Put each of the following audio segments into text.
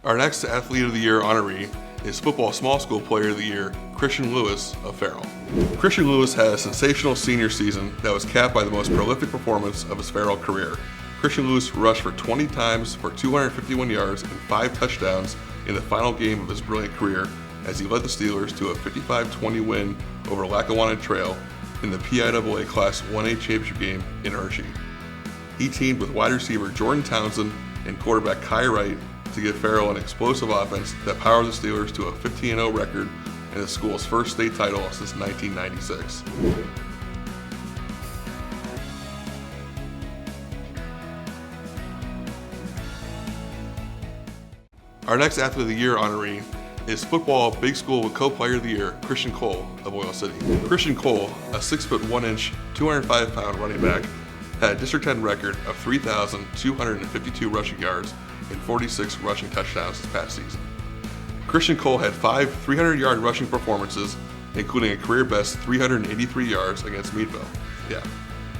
Our next Athlete of the Year honoree is Football Small School Player of the Year, Christian Lewis of Farrell. Christian Lewis had a sensational senior season that was capped by the most prolific performance of his Farrell career. Christian Lewis rushed for 20 times for 251 yards and 5 touchdowns in the final game of his brilliant career as he led the Steelers to a 55-20 win over Lackawanna Trail in the PIAA Class 1A championship game in Hershey. He teamed with wide receiver Jordan Townsend and quarterback Kai Wright to give Farrell an explosive offense that powered the Steelers to a 15-0 record and the school's first state title since 1996. Our next Athlete of the Year honoree is Football Big School Co-Player of the Year, Christian Cole of Oil City. Christian Cole, a 6'1", 205-pound running back, had a District 10 record of 3,252 rushing yards and 46 rushing touchdowns this past season. Christian Cole had 5 300-yard rushing performances, including a career-best 383 yards against Meadville.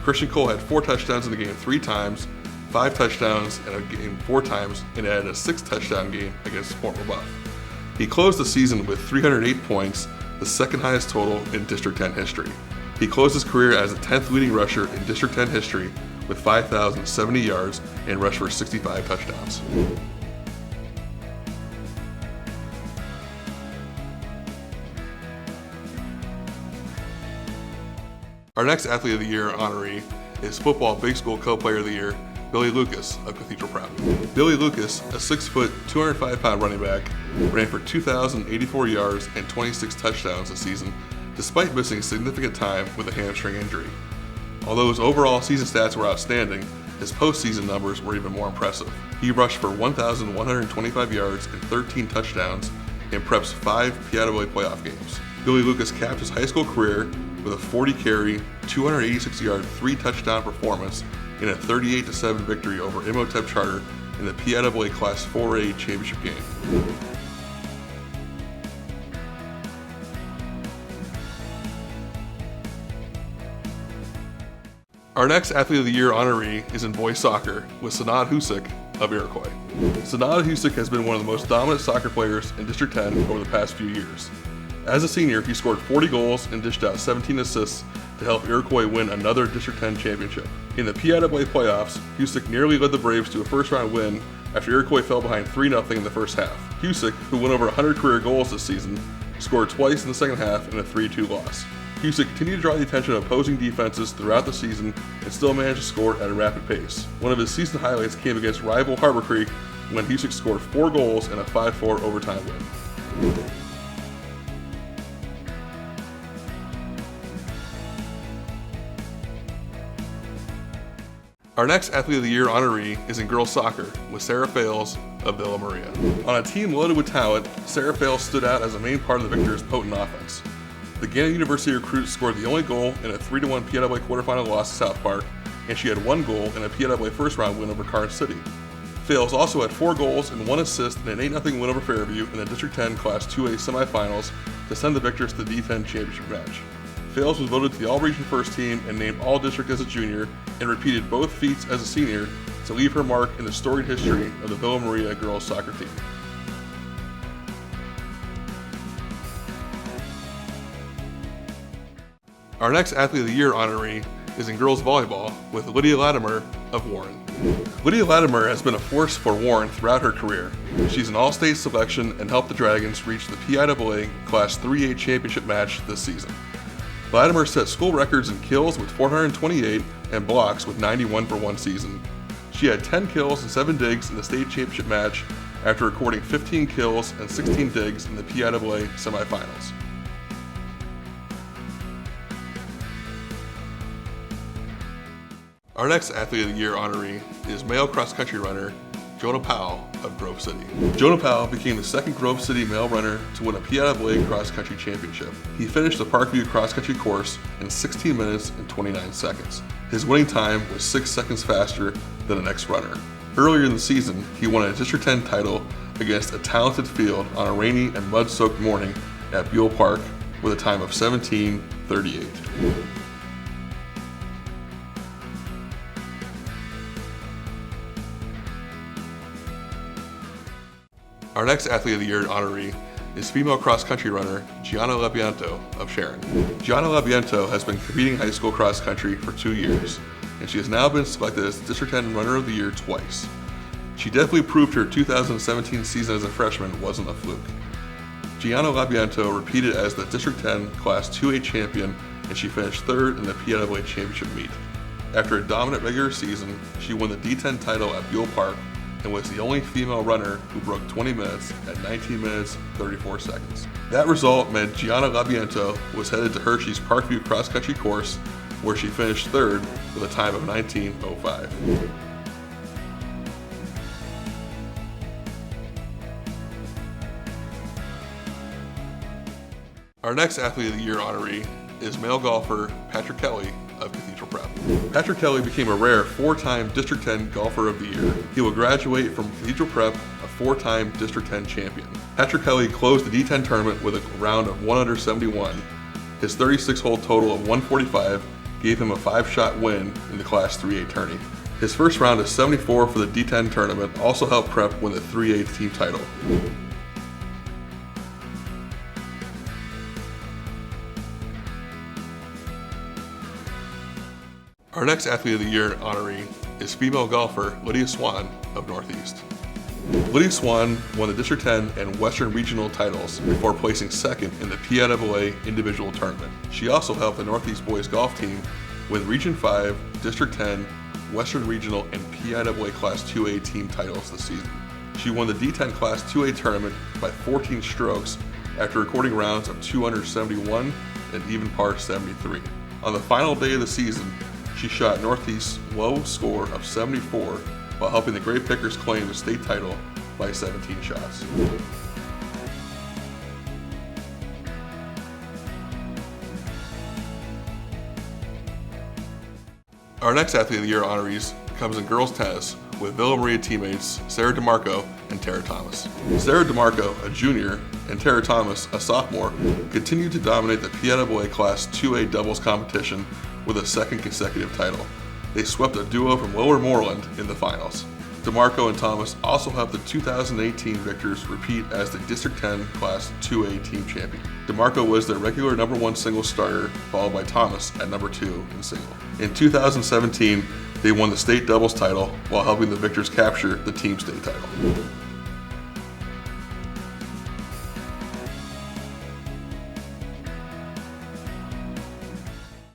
Christian Cole had 4 touchdowns in the game 3 times, 5 touchdowns in a game 4 times, and added a 6th touchdown game against Fort LaBeouf. He closed the season with 308 points, the second highest total in District 10 history. He closed his career as the 10th leading rusher in District 10 history with 5,070 yards and rushed for 65 touchdowns. Our next Athlete of the Year honoree is Football Big School Co-Player of the Year, Billy Lucas of Cathedral Prep. Billy Lucas, a 6', 205-pound running back, ran for 2,084 yards and 26 touchdowns this season, despite missing significant time with a hamstring injury. Although his overall season stats were outstanding, his postseason numbers were even more impressive. He rushed for 1,125 yards and 13 touchdowns in Prep's 5 PIAA playoff games. Billy Lucas capped his high school career with a 40-carry, 286-yard, 3-touchdown performance in a 38-7 victory over Imhotep Charter in the PIAA Class 4A championship game. Our next Athlete of the Year honoree is in boys soccer with Sanada Husick of Iroquois. Sanada Husick has been one of the most dominant soccer players in District 10 over the past few years. As a senior, he scored 40 goals and dished out 17 assists to help Iroquois win another District 10 championship. In the PIAA playoffs, Husick nearly led the Braves to a first-round win after Iroquois fell behind 3-0 in the first half. Husick, who went over 100 career goals this season, scored twice in the second half in a 3-2 loss. Husick continued to draw the attention of opposing defenses throughout the season and still managed to score at a rapid pace. One of his season highlights came against rival Harbor Creek when Husick scored 4 goals in a 5-4 overtime win. Our next Athlete of the Year honoree is in girls soccer with Sara Fales of Villa Maria. On a team loaded with talent, Sara Fales stood out as a main part of the Victor's potent offense. The Gannett University recruit scored the only goal in a 3-1 PIAA quarterfinal loss to South Park, and she had 1 goal in a PIAA first-round win over Carson City. Fales also had 4 goals and 1 assist in an 8-0 win over Fairview in the District 10 Class 2A semifinals to send the Victors to the D10 championship match. Fales was voted to the All-Region First Team and named All-District as a junior, and repeated both feats as a senior to leave her mark in the storied history of the Villa Maria girls soccer team. Our next Athlete of the Year honoree is in girls volleyball with Lydia Latimer of Warren. Lydia Latimer has been a force for Warren throughout her career. She's an all-state selection and helped the Dragons reach the PIAA Class 3A championship match this season. Latimer set school records in kills with 428 and blocks with 91 for one season. She had 10 kills and 7 digs in the state championship match after recording 15 kills and 16 digs in the PIAA semifinals. Our next Athlete of the Year honoree is male cross-country runner Jonah Powell of Grove City. Jonah Powell became the second Grove City male runner to win a PIAA cross-country championship. He finished the Parkview cross-country course in 16 minutes and 29 seconds. His winning time was 6 seconds faster than the next runner. Earlier in the season, he won a District 10 title against a talented field on a rainy and mud-soaked morning at Buell Park with a time of 17:38. Our next Athlete of the Year honoree is female cross-country runner Jonah Powell of Sharon. Jonah Powell has been competing high school cross-country for 2 years, and she has now been selected as the District 10 Runner of the Year twice. She definitely proved her 2017 season as a freshman wasn't a fluke. Jonah Powell repeated as the District 10 Class 2A champion, and she finished third in the PIAA championship meet. After a dominant regular season, she won the D10 title at Buell Park and was the only female runner who broke 20 minutes at 19 minutes 34 seconds. That result meant Jonah Powell was headed to Hershey's Parkview cross-country course, where she finished third with a time of 19:05. Our next Athlete of the Year honoree is male golfer Patrick Kelly of Cathedral Prep. Patrick Kelly became a rare 4-time District 10 Golfer of the Year. He will graduate from Cathedral Prep a 4-time District 10 champion. Patrick Kelly closed the D10 tournament with a round of 1 under 71. His 36-hole total of 145 gave him a 5-shot win in the Class 3A tourney. His first round of 74 for the D10 tournament also helped Prep win the 3A team title. Our next Athlete of the Year honoree is female golfer Lydia Swan of Northeast. Lydia Swan won the District 10 and Western Regional titles before placing second in the PIAA individual tournament. She also helped the Northeast boys golf team win Region 5, District 10, Western Regional, and PIAA Class 2A team titles this season. She won the D10 Class 2A tournament by 14 strokes after recording rounds of 2 under 71 and even par 73. On the final day of the season, she shot Northeast's low score of 74 while helping the Great Pickers claim the state title by 17 shots. Our next Athlete of the Year honorees comes in girls tennis with Villa Maria teammates Sara DeMarco and Tara Thomas. Sara DeMarco, a junior, and Tara Thomas, a sophomore, continued to dominate the PIAA Class 2A doubles competition with a second consecutive title. They swept a duo from Lower Moreland in the finals. DeMarco and Thomas also helped the 2018 victors repeat as the District 10 Class 2A team champion. DeMarco was their regular #1 single starter, followed by Thomas at #2 in single. In 2017, they won the state doubles title while helping the victors capture the team state title.